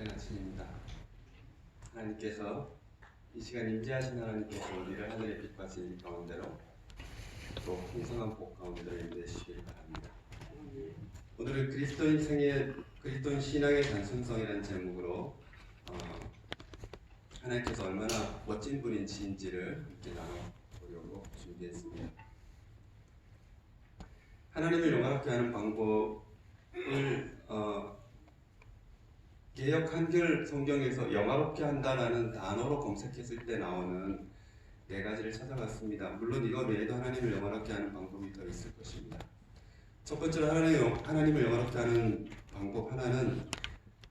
주일의 아침입니다. 하나님께서 이 시간 임재하신 하나님께서 우리를 하늘의 빛과 진리 가운데로 또 풍성한 복 가운데로 인도해 주시길 바랍니다. 오늘은 그리스도인 신앙의 단순성이라는 제목으로 하나님께서 얼마나 멋진 분인지를 함께 나눠보려고 준비했습니다. 하나님을 영화롭게 하는 방법을 개역 한글 성경에서 영화롭게 한다라는 단어로 검색했을 때 나오는 네 가지를 찾아봤습니다. 물론 이거 외에도 하나님을 영화롭게 하는 방법이 더 있을 것입니다. 첫 번째로 하나님을 영화롭게 하는 방법 하나는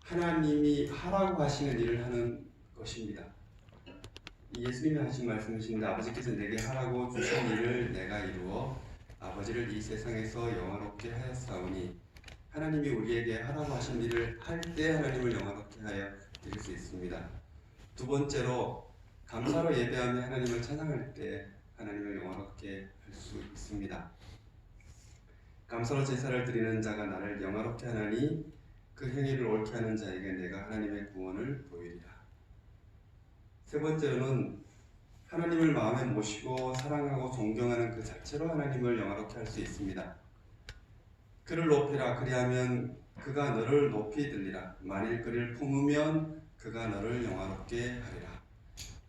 하나님이 하라고 하시는 일을 하는 것입니다. 예수님이 하신 말씀이신데 아버지께서 내게 하라고 주신 일을 내가 이루어 아버지를 이 세상에서 영화롭게 하였사오니, 하나님이 우리에게 하라고 하신 일을 할 때 하나님을 영화롭게 하여 드릴 수 있습니다. 두 번째로 감사로 예배하며 하나님을 찬양할 때 하나님을 영화롭게 할 수 있습니다. 감사로 제사를 드리는 자가 나를 영화롭게 하나니 그 행위를 옳게 하는 자에게 내가 하나님의 구원을 보이리라. 세 번째로는 하나님을 마음에 모시고 사랑하고 존경하는 그 자체로 하나님을 영화롭게 할 수 있습니다. 그를 높이라, 그리하면 그가 너를 높이 들리라. 만일 그를 품으면 그가 너를 영화롭게 하리라.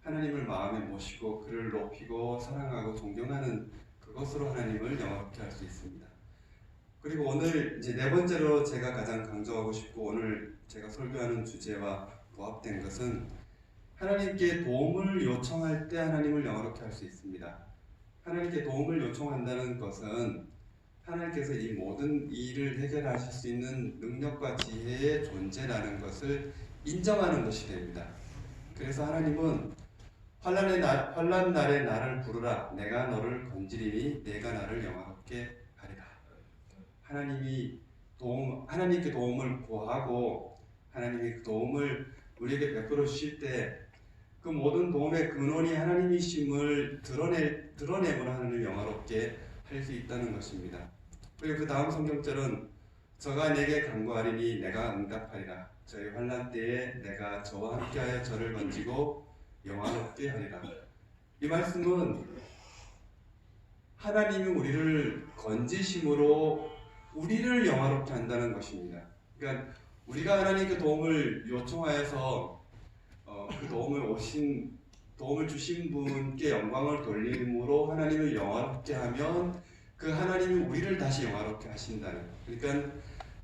하나님을 마음에 모시고 그를 높이고 사랑하고 존경하는 그것으로 하나님을 영화롭게 할 수 있습니다. 그리고 오늘 이제 네 번째로 제가 가장 강조하고 싶고 오늘 제가 설교하는 주제와 부합된 것은 하나님께 도움을 요청할 때 하나님을 영화롭게 할 수 있습니다. 하나님께 도움을 요청한다는 것은 하나님께서 이 모든 일을 해결하실 수 있는 능력과 지혜의 존재라는 것을 인정하는 것이 됩니다. 그래서 하나님은 환난 날에 나를 부르라, 내가 너를 건지리니 내가 나를 영화롭게 하리라. 하나님께 도움을 구하고 하나님이 그 도움을 우리에게 베풀어 주실 때 그 모든 도움의 근원이 하나님이심을 드러내므로 하나님을 영화롭게 할 수 있다는 것입니다. 그리고 그 다음 성경절은 저가 내게 간구하리니 내가 응답하리라. 저의 환난 때에 내가 저와 함께하여 저를 건지고 영화롭게 하리라. 이 말씀은 하나님이 우리를 건지심으로 우리를 영화롭게 한다는 것입니다. 그러니까 우리가 하나님께 도움을 요청하여서 그 도움을 주신 분께 영광을 돌림으로 하나님을 영화롭게 하면 그 하나님이 우리를 다시 영화롭게 하신다는, 그러니까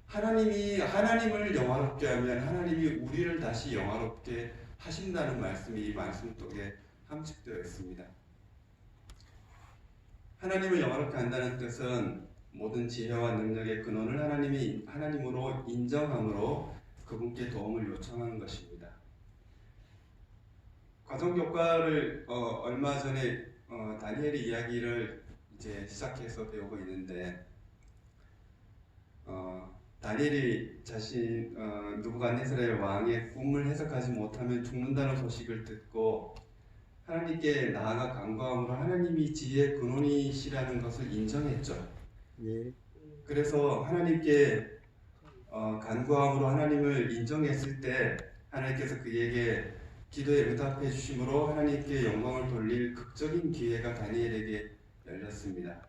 하나님을 영화롭게 하면 하나님이 우리를 다시 영화롭게 하신다는 말씀이 이 말씀 속에 함축되어 있습니다. 하나님을 영화롭게 한다는 뜻은 모든 지혜와 능력의 근원을 하나님으로 인정함으로 그분께 도움을 요청하는 것입니다. 가정교과를 얼마 전에 다니엘의 이야기를 이제 시작해서 배우고 있는데 다니엘이 자신 느부갓네살의 왕의 꿈을 해석하지 못하면 죽는다는 소식을 듣고 하나님께 나아가 간구함으로 하나님이 지혜의 근원이시라는 것을 인정했죠. 예. 그래서 하나님께 간구함으로 하나님을 인정했을 때 하나님께서 그에게 기도에 응답해 주심으로 하나님께 영광을 돌릴 극적인 기회가 다니엘에게 열렸습니다.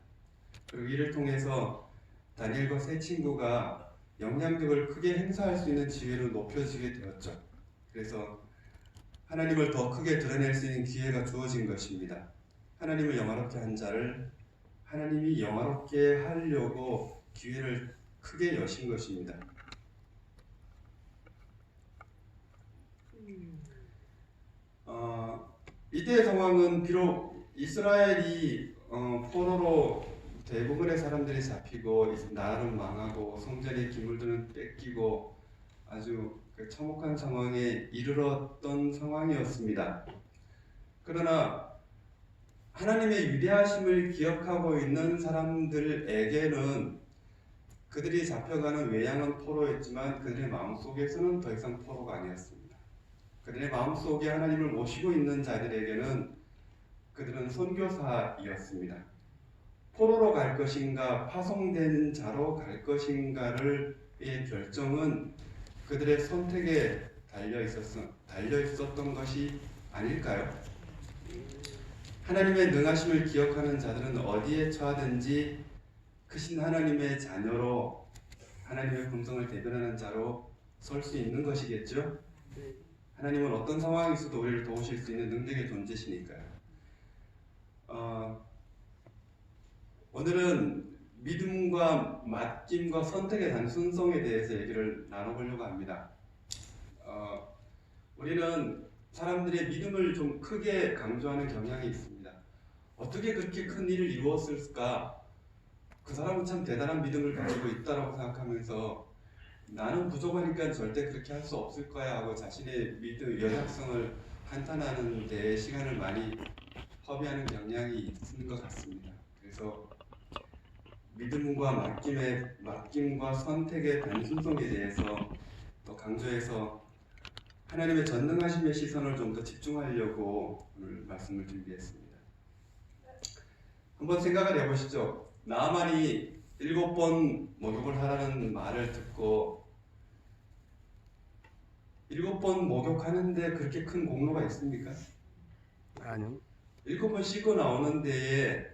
그리고 이를 통해서 다니엘과 세 친구가 영향력을 크게 행사할 수 있는 지위로 높여지게 되었죠. 그래서 하나님을 더 크게 드러낼 수 있는 기회가 주어진 것입니다. 하나님을 영화롭게 한 자를 하나님이 영화롭게 하려고 기회를 크게 여신 것입니다. 이때의 상황은 비록 이스라엘이 포로로 대부분의 사람들이 잡히고 나라는 망하고 성전의 기물들은 뺏기고 아주 참혹한 상황에 이르렀던 상황이었습니다. 그러나 하나님의 위대하심을 기억하고 있는 사람들에게는 그들이 잡혀가는 외양은 포로였지만 그들의 마음속에서는 더 이상 포로가 아니었습니다. 그들의 마음속에 하나님을 모시고 있는 자들에게는 그들은 선교사이었습니다. 포로로 갈 것인가 파송된 자로 갈 것인가의 결정은 그들의 선택에 달려 있었던 것이 아닐까요? 하나님의 능하심을 기억하는 자들은 어디에 처하든지 크신 하나님의 자녀로 하나님의 품성을 대변하는 자로 설 수 있는 것이겠죠? 하나님은 어떤 상황에서도 우리를 도우실 수 있는 능력의 존재시니까요. 오늘은 믿음과 맡김과 선택의 단순성에 대해서 얘기를 나눠보려고 합니다. 우리는 사람들의 믿음을 좀 크게 강조하는 경향이 있습니다. 어떻게 그렇게 큰 일을 이루었을까? 그 사람은 참 대단한 믿음을 가지고 있다라고 생각하면서 나는 부족하니까 절대 그렇게 할 수 없을 거야 하고 자신의 믿음, 연약성을 한탄하는 데 시간을 많이 허비하는 경향이 있는 것 같습니다. 그래서 믿음과 맡김과 선택의 단순성에 대해서 더 강조해서 하나님의 전능하심의 시선을 좀 더 집중하려고 오늘 말씀을 준비했습니다. 한번 생각을 해보시죠. 나아만이 7번 목욕을 하라는 말을 듣고 7번 목욕하는데 그렇게 큰 공로가 있습니까? 아니요. 7번 씻고 나오는 데에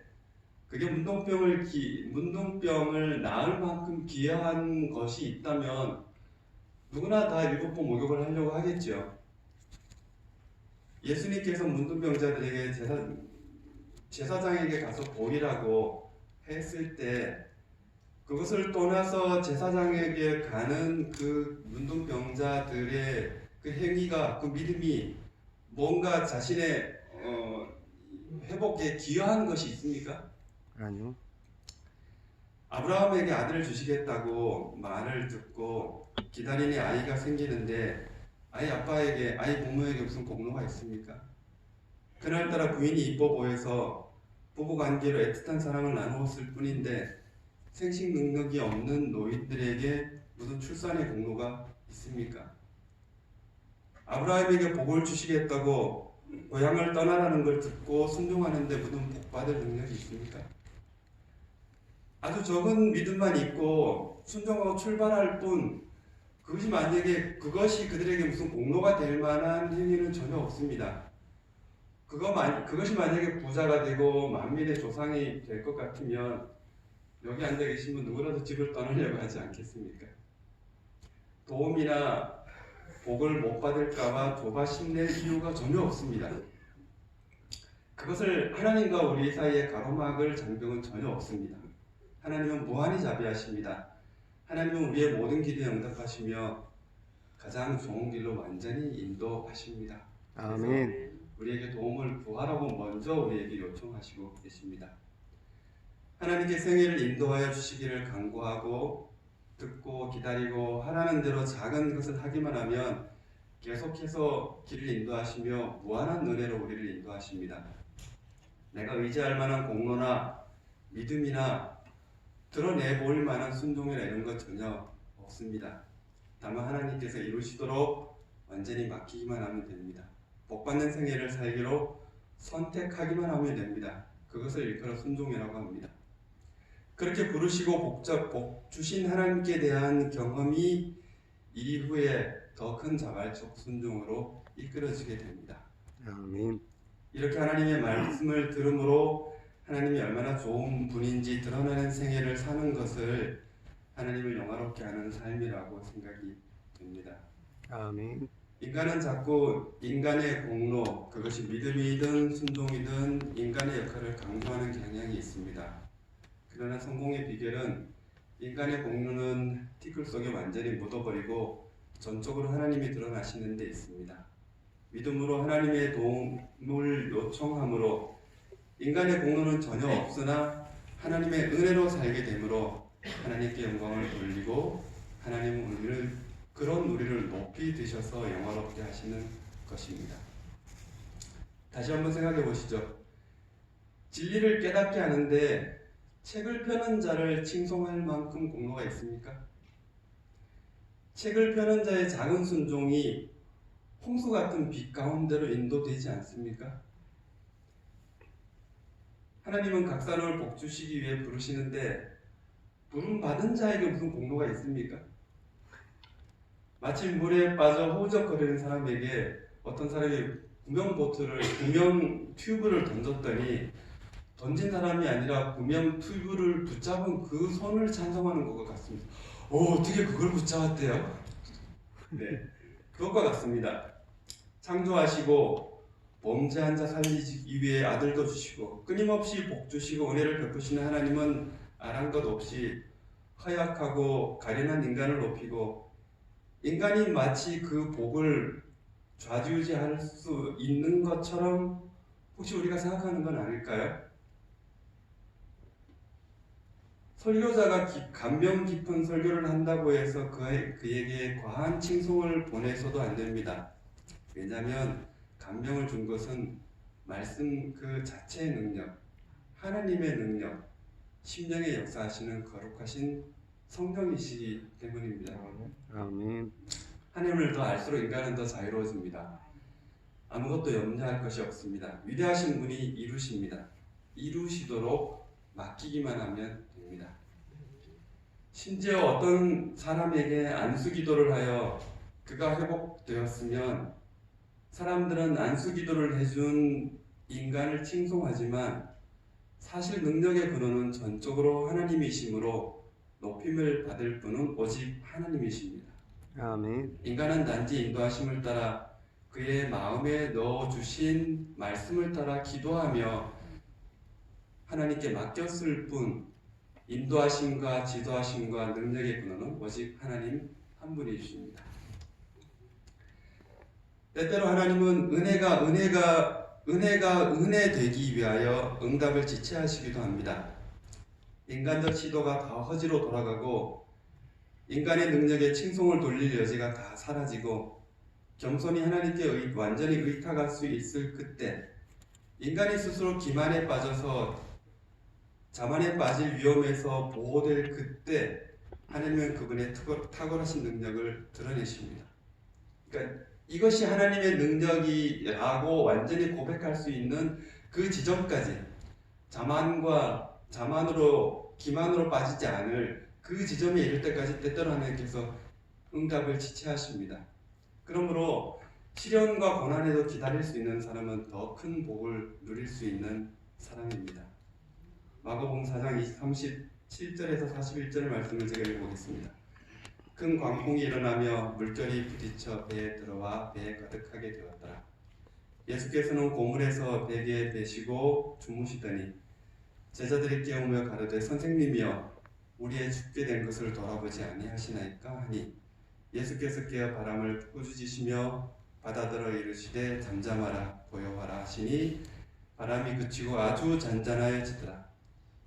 그게 문둥병을 나을 만큼 귀한 것이 있다면 누구나 다 7번 목욕을 하려고 하겠죠. 예수님께서 문둥병자들에게 제사장에게 가서 보이라고 했을 때 그것을 떠나서 제사장에게 가는 그 문둥병자들의 그 행위가, 그 믿음이 뭔가 자신의 회복에 기여한 것이 있습니까? 아니요. 아브라함에게 아들을 주시겠다고 말을 듣고 기다리니 아이가 생기는데 아이 부모에게 무슨 공로가 있습니까? 그날따라 부인이 이뻐 보여서 부부관계로 애틋한 사랑을 나누었을 뿐인데 생식 능력이 없는 노인들에게 무슨 출산의 공로가 있습니까? 아브라함에게 복을 주시겠다고 고향을 떠나라는 걸 듣고 순종하는데 무슨 복받을 능력이 있습니까? 아주 적은 믿음만 있고 순종하고 출발할 뿐 그것이 그들에게 무슨 공로가 될 만한 행위는 전혀 없습니다. 그것이 만약에 부자가 되고 만민의 조상이 될 것 같으면 여기 앉아 계신 분 누구라도 집을 떠나려고 하지 않겠습니까? 도움이나 복을 못 받을까봐 조바심낼 이유가 전혀 없습니다. 그것을 하나님과 우리 사이에 가로막을 장벽은 전혀 없습니다. 하나님은 무한히 자비하십니다. 하나님은 우리의 모든 기도에 응답하시며 가장 좋은 길로 완전히 인도하십니다. 아멘. 우리에게 도움을 구하라고 먼저 우리에게 요청하시고 계십니다. 하나님께 생애를 인도하여 주시기를 간구하고 듣고 기다리고 하라는 대로 작은 것을 하기만 하면 계속해서 길을 인도하시며 무한한 은혜로 우리를 인도하십니다. 내가 의지할 만한 공로나 믿음이나 드러내볼 만한 순종이나 이런 것 전혀 없습니다. 다만 하나님께서 이루시도록 완전히 맡기기만 하면 됩니다. 복받는 생애를 살기로 선택하기만 하면 됩니다. 그것을 일컬어 순종이라고 합니다. 그렇게 부르시고 복 주신 하나님께 대한 경험이 이후에 더 큰 자발적 순종으로 이끌어지게 됩니다. 아멘. 이렇게 하나님의 말씀을 들음으로 하나님이 얼마나 좋은 분인지 드러나는 생애를 사는 것을 하나님을 영화롭게 하는 삶이라고 생각이 됩니다. 아멘. 인간은 자꾸 인간의 공로, 그것이 믿음이든 순종이든 인간의 역할을 강조하는 경향이 있습니다. 그러나 성공의 비결은 인간의 공로는 티끌 속에 완전히 묻어버리고 전적으로 하나님이 드러나시는 데 있습니다. 믿음으로 하나님의 도움을 요청함으로 인간의 공로는 전혀 없으나 하나님의 은혜로 살게 되므로 하나님께 영광을 돌리고 하나님은 그런 우리를 높이 드셔서 영화롭게 하시는 것입니다. 다시 한번 생각해 보시죠. 진리를 깨닫게 하는데 책을 펴는 자를 칭송할 만큼 공로가 있습니까? 책을 펴는 자의 작은 순종이 홍수 같은 빛 가운데로 인도되지 않습니까? 하나님은 각 사람을 복 주시기 위해 부르시는데 부름 받은 자에게 무슨 공로가 있습니까? 마치 물에 빠져 허우적거리는 사람에게 어떤 사람이 구명 튜브를 던졌더니 던진 사람이 아니라 구명 튜브를 붙잡은 그 손을 찬송하는 것과 같습니다. 어떻게 그걸 붙잡았대요? 네, 그것과 같습니다. 창조하시고 범죄한 자 살리기 위해 아들도 주시고 끊임없이 복 주시고 은혜를 베푸시는 하나님은 아랑것 없이 허약하고 가련한 인간을 높이고 인간이 마치 그 복을 좌지우지할 수 있는 것처럼 혹시 우리가 생각하는 건 아닐까요? 설교자가 감명 깊은 설교를 한다고 해서 그에게 과한 칭송을 보내서도 안 됩니다. 왜냐하면 감명을 준 것은 말씀 그 자체의 능력, 하나님의 능력, 심령의 역사하시는 거룩하신 성령이시기 때문입니다. 아멘. 하나님을 더 알수록 인간은 더 자유로워집니다. 아무것도 염려할 것이 없습니다. 위대하신 분이 이루십니다. 이루시도록 맡기기만 하면 됩니다. 심지어 어떤 사람에게 안수기도를 하여 그가 회복되었으면 사람들은 안수기도를 해준 인간을 칭송하지만 사실 능력의 근원은 전적으로 하나님이시므로 높임을 받을 분은 오직 하나님이십니다. 아멘. 인간은 단지 인도하심을 따라 그의 마음에 넣어주신 말씀을 따라 기도하며 하나님께 맡겼을 뿐 인도하심과 지도하심과 능력의 근원은 오직 하나님 한 분이십니다. 때때로 하나님은 은혜가 은혜 되기 위하여 응답을 지체하시기도 합니다. 인간적 시도가 다 허지로 돌아가고 인간의 능력에 칭송을 돌릴 여지가 다 사라지고 겸손히 하나님께 완전히 의탁할 수 있을 그때 인간이 스스로 기만에 빠져서 자만에 빠질 위험에서 보호될 그때 하나님은 그분의 탁월하신 능력을 드러내십니다. 그러니까 이것이 하나님의 능력이라고 완전히 고백할 수 있는 그 지점까지 자만으로 기만으로 빠지지 않을 그 지점에 이를 때까지 때때로 하나님께서 응답을 지체하십니다. 그러므로 시련과 고난에도 기다릴 수 있는 사람은 더 큰 복을 누릴 수 있는 사람입니다. 마가복음 4장 37절에서 41절의 말씀을 제가 읽어보겠습니다. 큰 광풍이 일어나며 물결이 부딪혀 배에 들어와 배에 가득하게 되었더라. 예수께서는 고물에서 베개에 베시고 주무시더니 제자들이 깨우며 가로되 선생님이여 우리의 죽게 된 것을 돌아보지 아니하시나이까 하니 예수께서 깨어 바람을 꾸짖으시며 바다들어 이르시되 잠잠하라 고요하라 하시니 바람이 그치고 아주 잔잔하여지더라.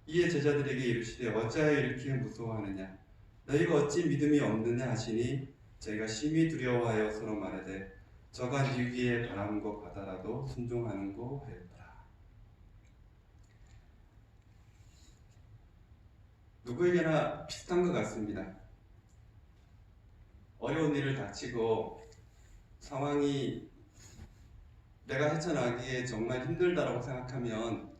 이에 제자들에게 이르시되 어찌하여 이렇게 무서워하느냐 너희가 어찌 믿음이 없느냐 하시니 저희가 심히 두려워하여 서로 말하되 저가 네 위에 바람과 바다라도 순종하는고 하였더라. 누구에게나 비슷한 것 같습니다. 어려운 일을 닥치고 상황이 내가 헤쳐나가기에 정말 힘들다라고 생각하면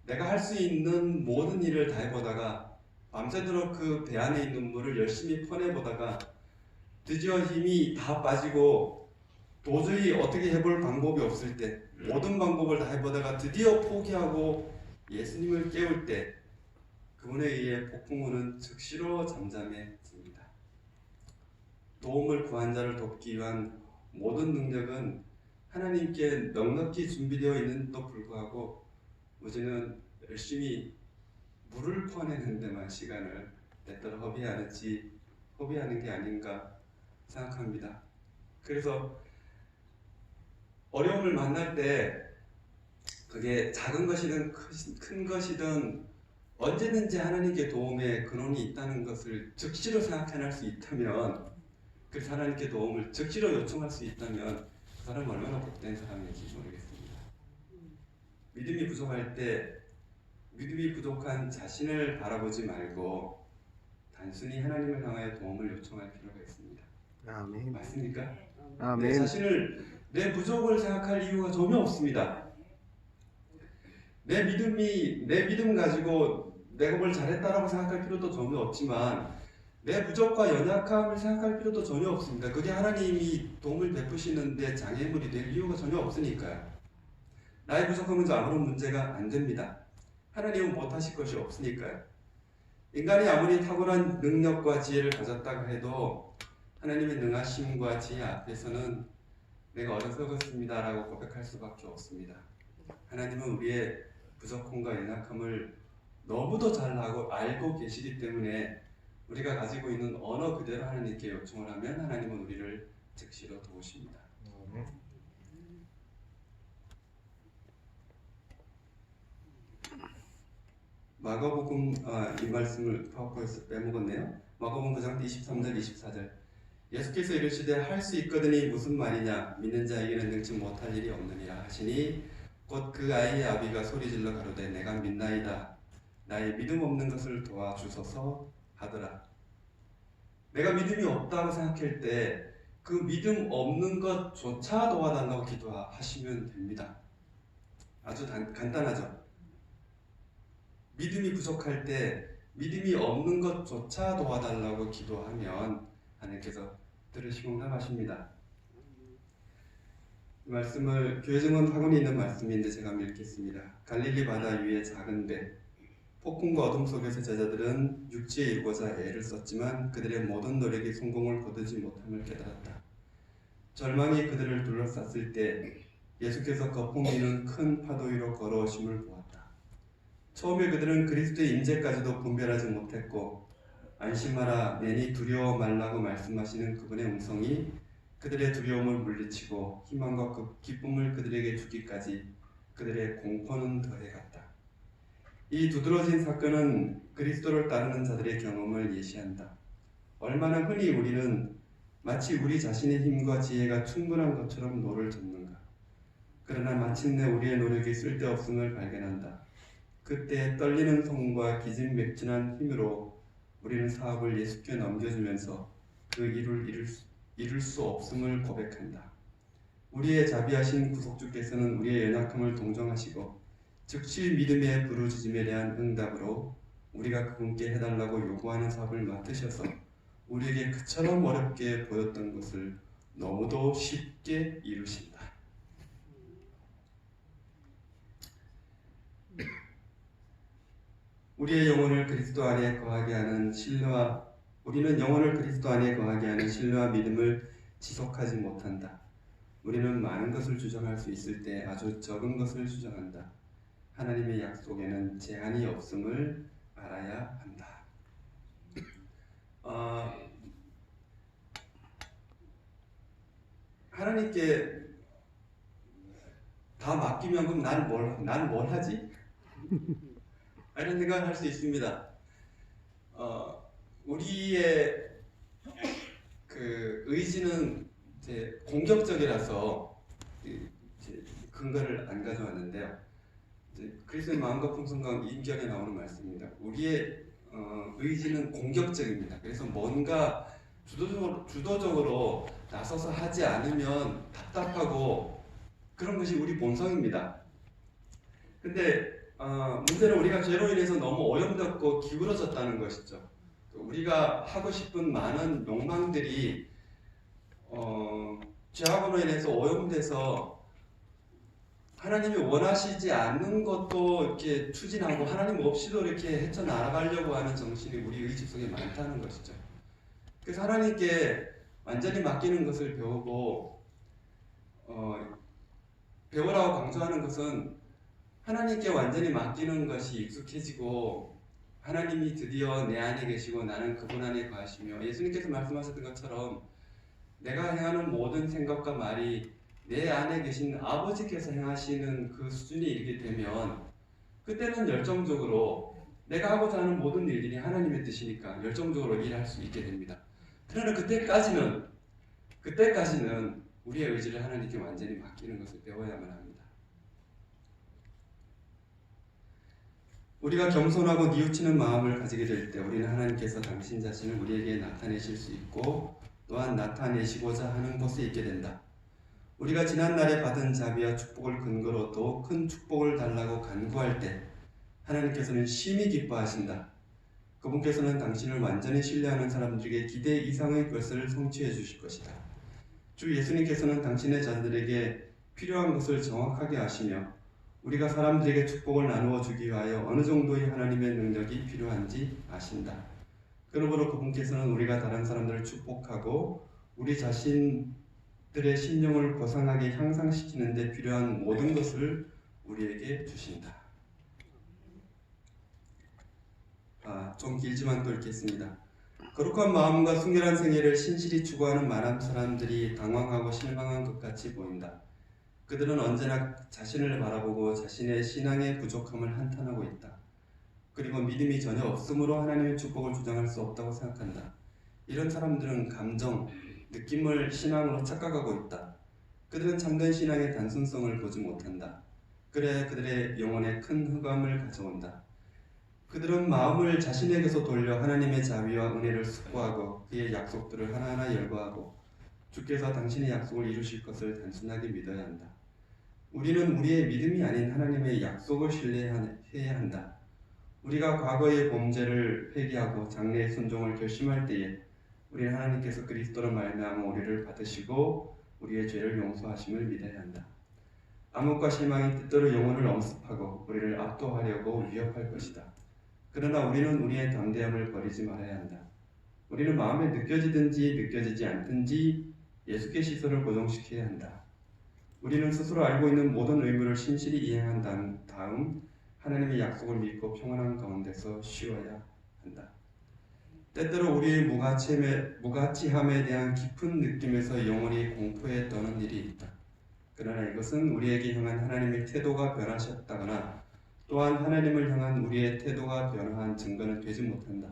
내가 할 수 있는 모든 일을 다 해보다가 밤새도록 그 배 안에 있는 물을 열심히 퍼내보다가 드디어 힘이 다 빠지고 도저히 어떻게 해볼 방법이 없을 때 모든 방법을 다 해보다가 드디어 포기하고 예수님을 깨울 때 그분에 의해 폭풍우는 즉시로 잠잠해집니다. 도움을 구한 자를 돕기 위한 모든 능력은 하나님께 넉넉히 준비되어 있는데도 불구하고 우리는 열심히 물을 퍼내는 데만 시간을 때때로 허비하는 게 아닌가 생각합니다. 그래서 어려움을 만날 때 그게 작은 것이든 큰 것이든 언제든지 하나님께 도움의 근원이 있다는 것을 즉시로 생각해낼 수 있다면 그래서 하나님께 도움을 즉시로 요청할 수 있다면 그 사람은 얼마나 복된 사람인지 모르겠습니다. 믿음이 부족할 때 믿음이 부족한 자신을 바라보지 말고 단순히 하나님을 향하여 도움을 요청할 필요가 있습니다. 아멘. 맞습니까? 내 아멘. 자신을 내 부족을 생각할 이유가 전혀 없습니다. 내 믿음 가지고 내가 뭘 잘했다라고 생각할 필요도 전혀 없지만 내 부족과 연약함을 생각할 필요도 전혀 없습니다. 그게 하나님이 도움을 베푸시는데 장애물이 될 이유가 전혀 없으니까요. 나의 부족함은 아무런 문제가 안 됩니다. 하나님은 못하실 것이 없으니까요. 인간이 아무리 탁월한 능력과 지혜를 가졌다고 해도 하나님의 능하심과 지혜 앞에서는 내가 어리석었습니다 라고 고백할 수밖에 없습니다. 하나님은 우리의 부족함과 연약함을 너무도 잘 알고 계시기 때문에 우리가 가지고 있는 언어 그대로 하나님께 요청을 하면 하나님은 우리를 즉시로 도우십니다. 마가복음 이 말씀을 파워포인트에서 빼먹었네요. 마가복음 9장 23절 24절 예수께서 이르시되 할 수 있거든이 무슨 말이냐 믿는 자에게는 능치 못할 일이 없느니라 하시니 곧 그 아이의 아비가 소리질러 가로되 내가 믿나이다 나의 믿음 없는 것을 도와주소서 하더라. 내가 믿음이 없다고 생각할 때 그 믿음 없는 것조차 도와달라고 기도하시면 됩니다. 아주 간단하죠. 믿음이 부족할 때 믿음이 없는 것조차 도와달라고 기도하면 하나님께서 들으시고 응답하십니다. 이 말씀을 교회 증언 학원에 있는 말씀인데 제가 읽겠습니다. 갈릴리 바다 위에 작은 배 폭풍과 어둠 속에서 제자들은 육지에 이르고자 애를 썼지만 그들의 모든 노력이 성공을 거두지 못함을 깨달았다. 절망이 그들을 둘러쌌을 때 예수께서 거품이는 큰 파도 위로 걸어오심을 보았다. 처음에 그들은 그리스도의 임재까지도 분별하지 못했고 안심하라 내니 두려워 말라고 말씀하시는 그분의 음성이 그들의 두려움을 물리치고 희망과 기쁨을 그들에게 주기까지 그들의 공포는 더해갔다. 이 두드러진 사건은 그리스도를 따르는 자들의 경험을 예시한다. 얼마나 흔히 우리는 마치 우리 자신의 힘과 지혜가 충분한 것처럼 노를 젓는가. 그러나 마침내 우리의 노력이 쓸데없음을 발견한다. 그때 떨리는 손과 기진맥진한 힘으로 우리는 사업을 예수께 넘겨주면서 그 이룰 수 없음을 고백한다. 우리의 자비하신 구속주께서는 우리의 연약함을 동정하시고 즉시 믿음의 부르짖음에 대한 응답으로 우리가 그분께 해달라고 요구하는 사업을 맡으셔서 우리에게 그처럼 어렵게 보였던 것을 너무도 쉽게 이루신다. 우리의 영혼을 그리스도 안에 거하게 하는 우리는 영혼을 그리스도 안에 거하게 하는 신뢰와 믿음을 지속하지 못한다. 우리는 많은 것을 주장할 수 있을 때 아주 적은 것을 주장한다. 하나님의 약속에는 제한이 없음을 알아야 한다. 하나님께 다 맡기면 그럼 난 뭘 하지? 이런 생각을 할 수 있습니다. 우리의 그 의지는 이제 공격적이라서 이제 근거를 안 가져왔는데요. 그리스도의 마음과 풍성과 인격에 나오는 말씀입니다. 우리의 의지는 공격적입니다. 그래서 뭔가 주도적으로 나서서 하지 않으면 답답하고 그런 것이 우리 본성입니다. 근데 문제는 우리가 죄로 인해서 너무 오염되었고 기울어졌다는 것이죠. 우리가 하고 싶은 많은 욕망들이 죄악으로 인해서 오염돼서 하나님이 원하시지 않는 것도 이렇게 추진하고 하나님 없이도 이렇게 헤쳐나가려고 하는 정신이 우리 의지 속에 많다는 것이죠. 그래서 하나님께 완전히 맡기는 것을 배우고 배우라고 강조하는 것은 하나님께 완전히 맡기는 것이 익숙해지고 하나님이 드디어 내 안에 계시고 나는 그분 안에 거하시며 예수님께서 말씀하셨던 것처럼 내가 행하는 모든 생각과 말이 내 안에 계신 아버지께서 행하시는 그 수준에 이르게 되면 그때는 열정적으로 내가 하고자 하는 모든 일들이 하나님의 뜻이니까 열정적으로 일할 수 있게 됩니다. 그러나 그때까지는 우리의 의지를 하나님께 완전히 맡기는 것을 배워야만 합니다. 우리가 겸손하고 뉘우치는 마음을 가지게 될 때 우리는 하나님께서 당신 자신을 우리에게 나타내실 수 있고 또한 나타내시고자 하는 곳에 있게 된다. 우리가 지난날에 받은 자비와 축복을 근거로 또 큰 축복을 달라고 간구할 때 하나님께서는 심히 기뻐하신다. 그분께서는 당신을 완전히 신뢰하는 사람들에게 기대 이상의 것을 성취해 주실 것이다. 주 예수님께서는 당신의 자들에게 필요한 것을 정확하게 아시며 우리가 사람들에게 축복을 나누어 주기 위하여 어느 정도의 하나님의 능력이 필요한지 아신다. 그러므로 그분께서는 우리가 다른 사람들을 축복하고 우리 자신들의 심령을 고상하게 향상시키는 데 필요한 모든 것을 우리에게 주신다. 좀 길지만 또 읽겠습니다. 거룩한 마음과 순결한 생애를 신실히 추구하는 많은 사람들이 당황하고 실망한 것 같이 보인다. 그들은 언제나 자신을 바라보고 자신의 신앙의 부족함을 한탄하고 있다. 그리고 믿음이 전혀 없으므로 하나님의 축복을 주장할 수 없다고 생각한다. 이런 사람들은 감정, 느낌을 신앙으로 착각하고 있다. 그들은 참된 신앙의 단순성을 보지 못한다. 그래야 그들의 영혼에 큰 흑암을 가져온다. 그들은 마음을 자신에게서 돌려 하나님의 자비와 은혜를 숙고하고 그의 약속들을 하나하나 열거하고 주께서 당신의 약속을 이루실 것을 단순하게 믿어야 한다. 우리는 우리의 믿음이 아닌 하나님의 약속을 신뢰해야 한다. 우리가 과거의 범죄를 회개하고 장래의 순종을 결심할 때에 우리는 하나님께서 그리스도로 말미암아 우리를 받으시고 우리의 죄를 용서하심을 믿어야 한다. 암흑과 실망이 때때로 영혼을 엄습하고 우리를 압도하려고 위협할 것이다. 그러나 우리는 우리의 담대함을 버리지 말아야 한다. 우리는 마음에 느껴지든지 느껴지지 않든지 예수께 시선을 고정시켜야 한다. 우리는 스스로 알고 있는 모든 의무를 신실히 이행한 다음 하나님의 약속을 믿고 평안한 가운데서 쉬어야 한다. 때때로 우리의 무가치함에 대한 깊은 느낌에서 영혼이 공포에 떠는 일이 있다. 그러나 이것은 우리에게 향한 하나님의 태도가 변하셨다거나 또한 하나님을 향한 우리의 태도가 변화한 증거는 되지 못한다.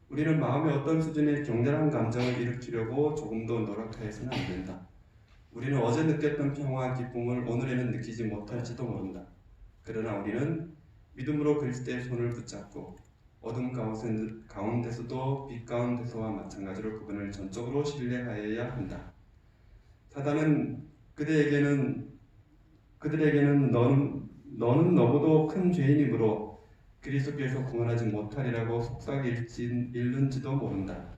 우리는 마음의 어떤 수준의 격렬한 감정을 일으키려고 조금도 노력해서는 안 된다. 우리는 어제 느꼈던 평화와 기쁨을 오늘에는 느끼지 못할지도 모른다. 그러나 우리는 믿음으로 그리스도의 손을 붙잡고 어둠 가운데서도 빛 가운데서와 마찬가지로 그분을 전적으로 신뢰하여야 한다. 사단은 그들에게는 너는 너보다 큰 죄인이므로 그리스도께서 구원하지 못하리라고 속삭일는지도 모른다.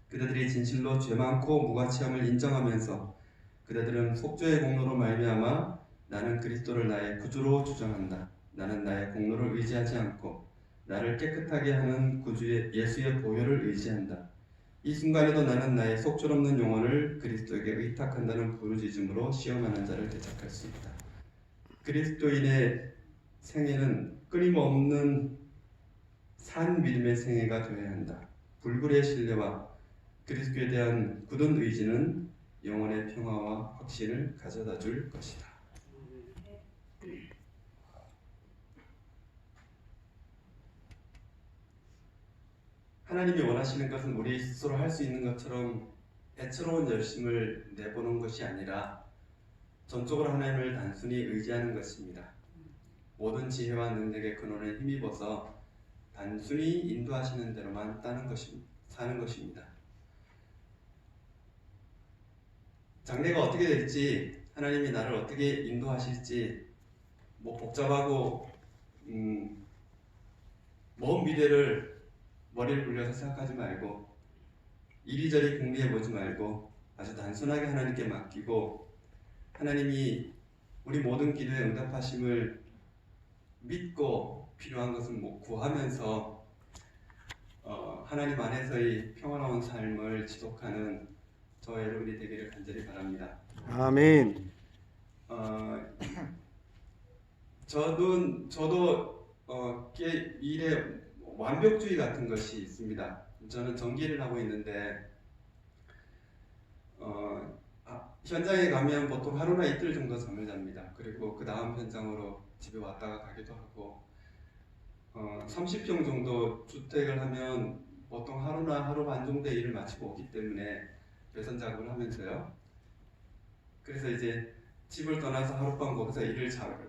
그들이 진실로 죄 많고 무가치함을 인정하면서 그들은 속죄의 공로로 말미암아 나는 그리스도를 나의 구주로 주장한다. 나는 나의 공로를 의지하지 않고 나를 깨끗하게 하는 구주의 예수의 보혈을 의지한다. 이 순간에도 나는 나의 속절없는 영혼을 그리스도에게 의탁한다는 부르짖음으로 시험하는 자를 대적할 수 있다. 그리스도인의 생애는 끊임없는 산 믿음의 생애가 되어야 한다. 불굴의 신뢰와 그리스도에 대한 굳은 의지는 영혼의 평화와 확신을 가져다 줄 것이다. 하나님이 원하시는 것은 우리 스스로 할 수 있는 것처럼 애처로운 열심을 내보는 것이 아니라 전적으로 하나님을 단순히 의지하는 것입니다. 모든 지혜와 능력의 근원을 힘입어서 단순히 인도하시는 대로만 사는 것입니다. 장래가 어떻게 될지, 하나님이 나를 어떻게 인도하실지 복잡하고 먼 미래를 머리를 굴려서 생각하지 말고 이리저리 궁리해보지 말고 아주 단순하게 하나님께 맡기고 하나님이 우리 모든 기도에 응답하심을 믿고 필요한 것을 구하면서 하나님 안에서의 평화로운 삶을 지속하는 저와 여러분이 되기를 간절히 바랍니다. 아멘. 저도 일에 완벽주의 같은 것이 있습니다. 저는 전기를 하고 있는데 현장에 가면 보통 하루나 이틀 정도 잠을 잡니다. 그리고 그 다음 현장으로 집에 왔다가 가기도 하고 30평 정도 주택을 하면 보통 하루나 하루 반 정도의 일을 마치고 오기 때문에 배선 작업을 하면서요. 그래서 이제 집을 떠나서 하룻밤 거기서 일을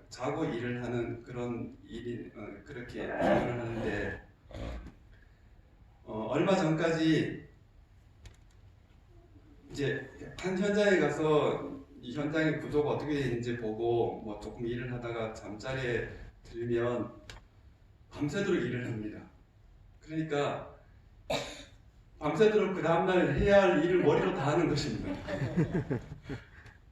자고 일을 하는 그런 일이 그렇게 생활을 하는데 얼마 전까지 이제 한 현장에 가서 이 현장의 구조가 어떻게 되는지 보고 조금 일을 하다가 잠자리에 들면 밤새도록 일을 합니다. 그러니까 밤새도록 그 다음날 해야 할 일을 머리로 다 하는 것입니다.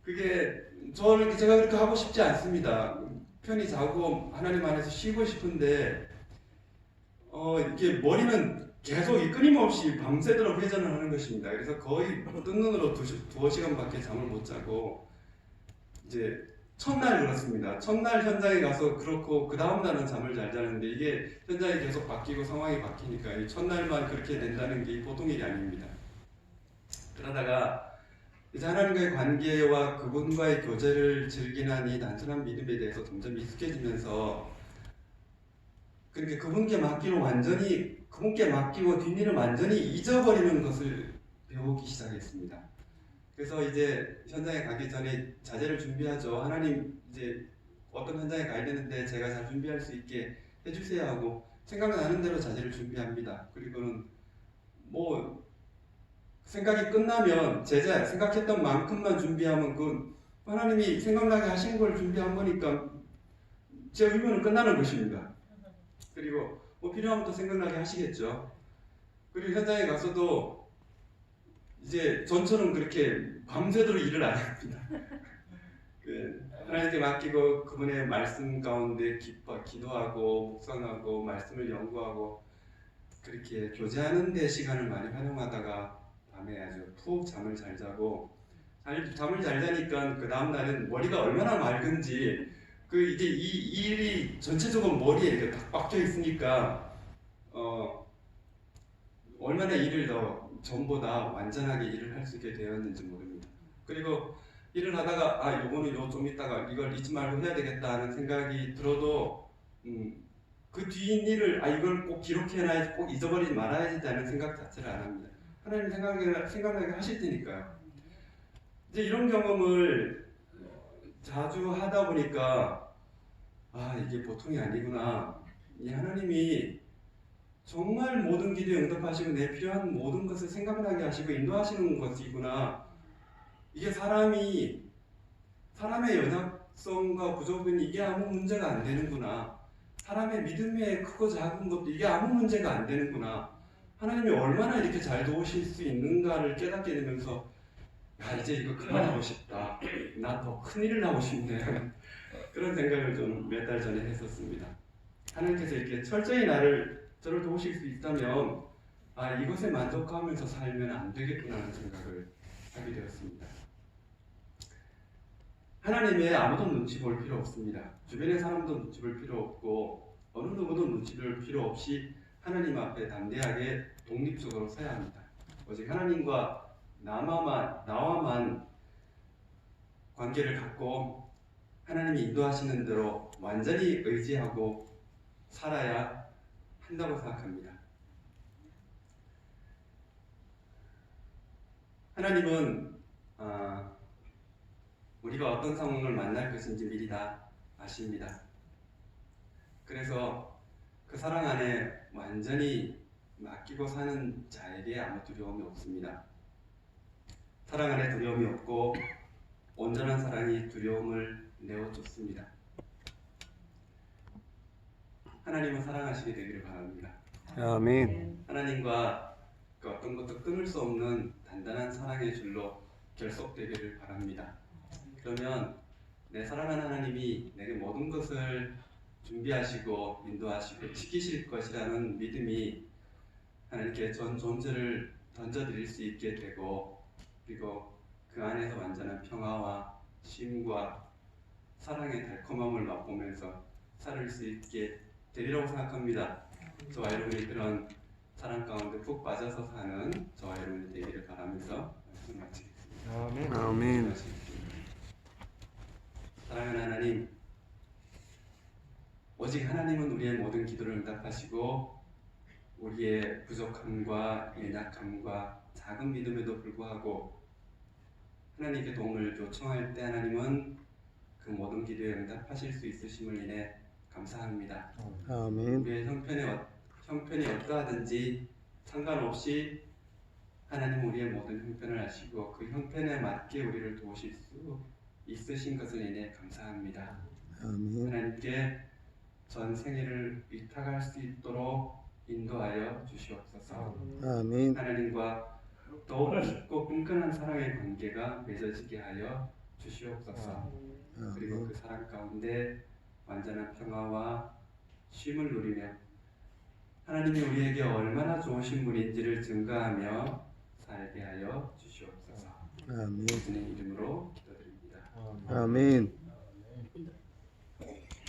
그게 제가 그렇게 하고 싶지 않습니다. 편히 자고 하나님 안에서 쉬고 싶은데 이게 머리는 계속 끊임없이 밤새도록 회전을 하는 것입니다. 그래서 거의 뜬 눈으로 두어 시간밖에 잠을 못 자고 이제 첫날 그렇습니다. 첫날 현장에 가서 그렇고 그 다음날은 잠을 잘 자는데 이게 현장이 계속 바뀌고 상황이 바뀌니까 이 첫날만 그렇게 된다는 게 보통 일이 아닙니다. 그러다가 이제 하나님과의 관계와 그분과의 교제를 즐기는 이 단순한 믿음에 대해서 점점 익숙해지면서 그러니까 그분께 맡기고 뒷일을 완전히 잊어버리는 것을 배우기 시작했습니다. 그래서 이제 현장에 가기 전에 자재를 준비하죠. 하나님 이제 어떤 현장에 가야 되는데 제가 잘 준비할 수 있게 해주세요 하고 생각나는 대로 자재를 준비합니다. 그리고는 뭐 생각이 끝나면 제자 생각했던 만큼만 준비하면 그 하나님이 생각나게 하신 걸 준비한 거니까 제 의무는 끝나는 것입니다. 그리고 뭐 필요하면 또 생각나게 하시겠죠. 그리고 현장에 가서도 이제 전처럼 그렇게 밤새도록 일을 안 합니다. 하나님께 맡기고 그분의 말씀 가운데 기도하고 묵상하고 말씀을 연구하고 그렇게 교제하는 데 시간을 많이 활용하다가 밤에 아주 푹 잠을 잘 자고 잠을 잘 자니까 그 다음 날은 머리가 얼마나 맑은지 이제 이 일이 전체적으로 머리에 이렇게 딱 박혀 있으니까 얼마나 일을 더 전보다 완전하게 일을 할 수 있게 되었는지 모릅니다. 그리고 일을 하다가 요거는 좀 이따가 이걸 잊지 말고 해야 되겠다 하는 생각이 들어도 그 뒤인 일을 이걸 꼭 기록해놔야지 꼭 잊어버리지 말아야지 하는 생각 자체를 안 합니다. 하나님 생각나게 하실 테니까요. 이제 이런 경험을 자주 하다 보니까 이게 보통이 아니구나. 이 하나님이 정말 모든 기도에 응답하시고 내 필요한 모든 것을 생각나게 하시고 인도하시는 것이구나. 이게 사람의 연약성과 부족은 이게 아무 문제가 안 되는구나. 사람의 믿음의 크고 작은 것도 이게 아무 문제가 안 되는구나. 하나님이 얼마나 이렇게 잘 도우실 수 있는가를 깨닫게 되면서 이제 이거 그만하고 싶다. 나 더 큰일을 하고 싶네. 그런 생각을 좀 몇 달 전에 했었습니다. 하나님께서 이렇게 철저히 저를 도우실 수 있다면 이것에 만족하면서 살면 안 되겠구나 하는 생각을 하게 되었습니다. 하나님의 아무도 눈치 볼 필요 없습니다. 주변의 사람도 눈치 볼 필요 없고 어느 누구도 눈치 볼 필요 없이 하나님 앞에 담대하게 독립적으로 서야 합니다. 오직 하나님과 나와만 관계를 갖고 하나님이 인도하시는 대로 완전히 의지하고 살아야 한다고 생각합니다. 하나님은 우리가 어떤 상황을 만날 것인지 미리 다 아십니다. 그래서 그 사랑 안에 완전히 맡기고 사는 자에게 아무 두려움이 없습니다. 사랑 안에 두려움이 없고 온전한 사랑이 두려움을 내어쫓습니다. 하나님은 사랑하시게 되기를 바랍니다. 아멘. 하나님과 그 어떤 것도 끊을 수 없는 단단한 사랑의 줄로 결속되기를 바랍니다. 그러면 내 사랑하는 하나님이 내게 모든 것을 준비하시고 인도하시고 지키실 것이라는 믿음이 하나님께 전 존재를 던져드릴 수 있게 되고 그리고 그 안에서 완전한 평화와 쉼과 사랑의 달콤함을 맛보면서 살 수 있게 되리라고 생각합니다. 저와 여러분이 그런 사랑 가운데 푹 빠져서 사는 저와 여러분이 되기를 바라면서 말씀 마치겠습니다. 아멘. 아멘. 사랑하는 하나님, 오직 하나님은 우리의 모든 기도를 응답하시고 우리의 부족함과 연약함과 작은 믿음에도 불구하고 하나님께 도움을 요청할 때 하나님은 그 모든 기도에 응답하실 수 있으심을 인해 감사합니다. 아멘. 우리의 형편이 어떠하든지 상관없이 하나님 우리의 모든 형편을 아시고 그 형편에 맞게 우리를 도우실 수 있으신 것을 인해 감사합니다. 아멘. 하나님께 전 생애를 위탁할 수 있도록 인도하여 주시옵소서. 아멘. 하나님과 더욱 깊고 끈끈한 사랑의 관계가 맺어지게 하여 주시옵소서. 그리고 아멘. 그 사랑 가운데 완전한 평화와 쉼을 누리며 하나님이 우리에게 얼마나 좋으신 분인지를 증거하며 살게 하여 주시옵소서. 아멘. 예수님 이름으로 기도드립니다. 아멘.